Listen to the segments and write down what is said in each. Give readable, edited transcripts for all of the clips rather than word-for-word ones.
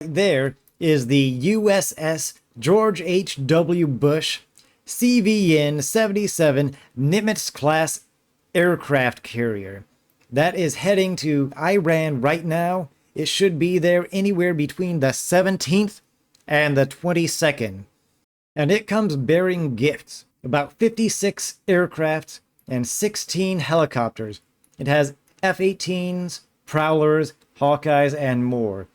There is the USS George H.W. Bush CVN-77 Nimitz-class aircraft carrier. That is heading to Iran right now. It should be there anywhere between the 17th and the 22nd. And it comes bearing gifts, about 56 aircraft and 16 helicopters. It has F-18s, Prowlers, Hawkeyes, and more.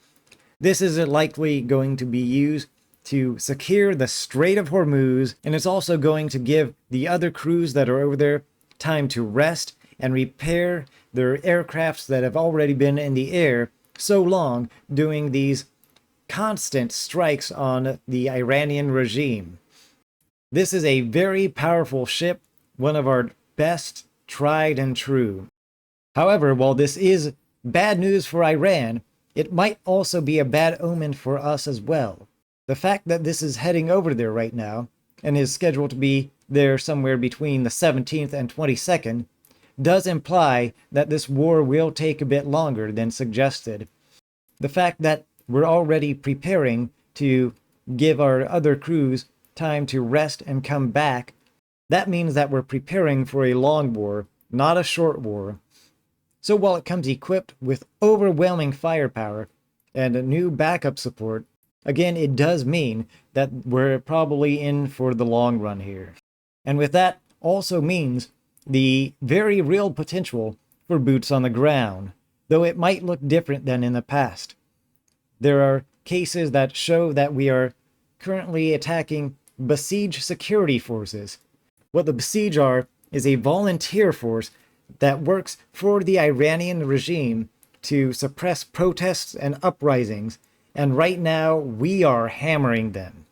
This is likely going to be used to secure the Strait of Hormuz, and it's also going to give the other crews that are over there time to rest and repair their aircrafts that have already been in the air so long doing these constant strikes on the Iranian regime. This is a very powerful ship, one of our best tried and true. However, while this is bad news for Iran, it might also be a bad omen for us as well. The fact that this is heading over there right now, and is scheduled to be there somewhere between the 17th and 22nd, does imply that this war will take a bit longer than suggested. The fact that we're already preparing to give our other crews time to rest and come back, that means that we're preparing for a long war, not a short war. So while it comes equipped with overwhelming firepower and a new backup support, again, it does mean that we're probably in for the long run here. And with that also means the very real potential for boots on the ground, though it might look different than in the past. There are cases that show that we are currently attacking besieged security forces. What the besieged are is a volunteer force that works for the Iranian regime to suppress protests and uprisings, and right now we are hammering them.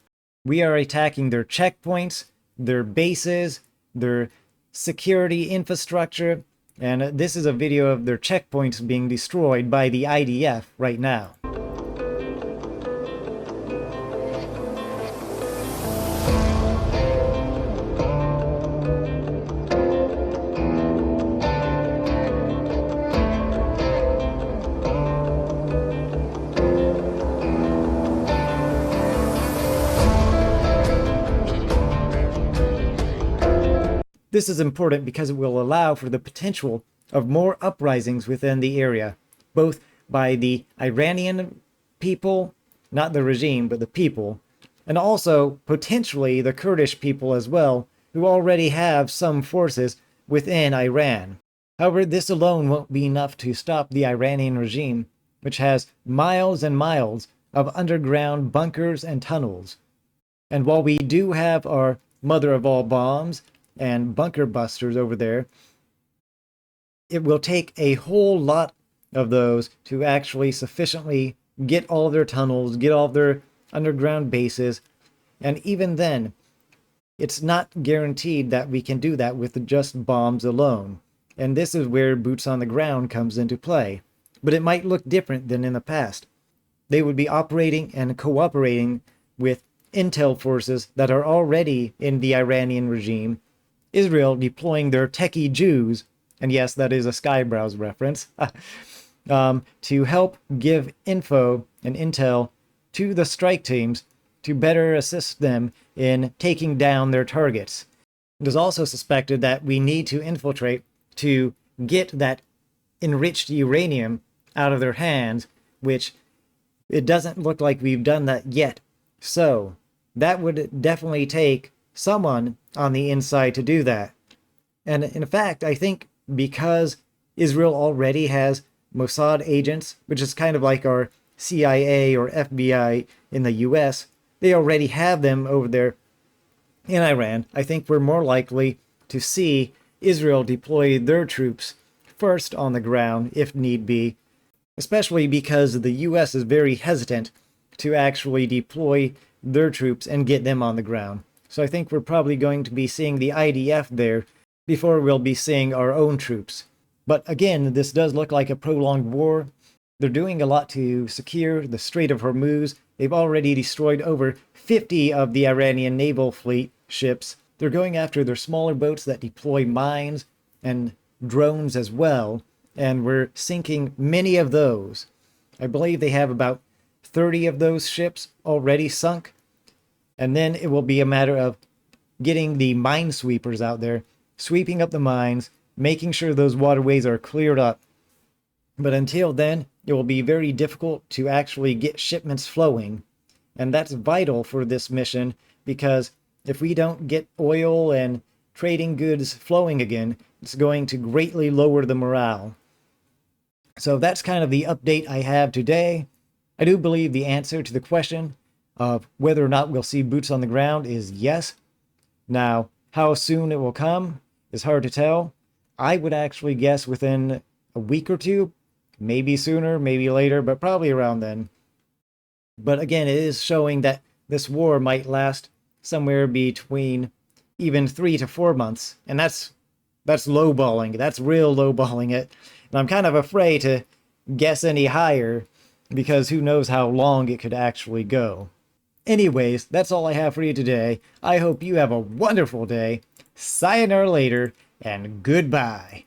We are attacking their checkpoints, their bases, their security infrastructure, and this is a video of their checkpoints being destroyed by the IDF right now. This is important because it will allow for the potential of more uprisings within the area, both by the Iranian people, not the regime, but the people, and also potentially the Kurdish people as well, who already have some forces within Iran. However, this alone won't be enough to stop the Iranian regime, which has miles and miles of underground bunkers and tunnels. And while we do have our mother of all bombs and bunker busters over there, it will take a whole lot of those to actually sufficiently get all their tunnels, get all their underground bases, and even then, it's not guaranteed that we can do that with just bombs alone. And this is where boots on the ground comes into play. But it might look different than in the past. They would be operating and cooperating with intel forces that are already in the Iranian regime, Israel deploying their techie Jews, and yes, that is a Skybrowse reference, to help give info and intel to the strike teams to better assist them in taking down their targets. It is also suspected that we need to infiltrate to get that enriched uranium out of their hands, which it doesn't look like we've done that yet. So that would definitely take someone on the inside to do that. And in fact, I think because Israel already has Mossad agents, which is kind of like our CIA or FBI in the US, they already have them over there in Iran. I think we're more likely to see Israel deploy their troops first on the ground if need be, especially because the US is very hesitant to actually deploy their troops and get them on the ground. So I think we're probably going to be seeing the IDF there before we'll be seeing our own troops. But again, this does look like a prolonged war. They're doing a lot to secure the Strait of Hormuz. They've already destroyed over 50 of the Iranian naval fleet ships. They're going after their smaller boats that deploy mines and drones as well, and we're sinking many of those. I believe they have about 30 of those ships already sunk. And then it will be a matter of getting the minesweepers out there, sweeping up the mines, making sure those waterways are cleared up. But until then, it will be very difficult to actually get shipments flowing. And that's vital for this mission, because if we don't get oil and trading goods flowing again, it's going to greatly lower the morale. So that's kind of the update I have today. I do believe the answer to the question of whether or not we'll see boots on the ground is yes. Now, how soon it will come is hard to tell. I would actually guess within a week or two, maybe sooner, maybe later, but probably around then. But again, it is showing that this war might last somewhere between even 3 to 4 months, and that's lowballing. That's real lowballing it. And I'm kind of afraid to guess any higher, because who knows how long it could actually go. Anyways, that's all I have for you today. I hope you have a wonderful day. Sayonara later, and goodbye.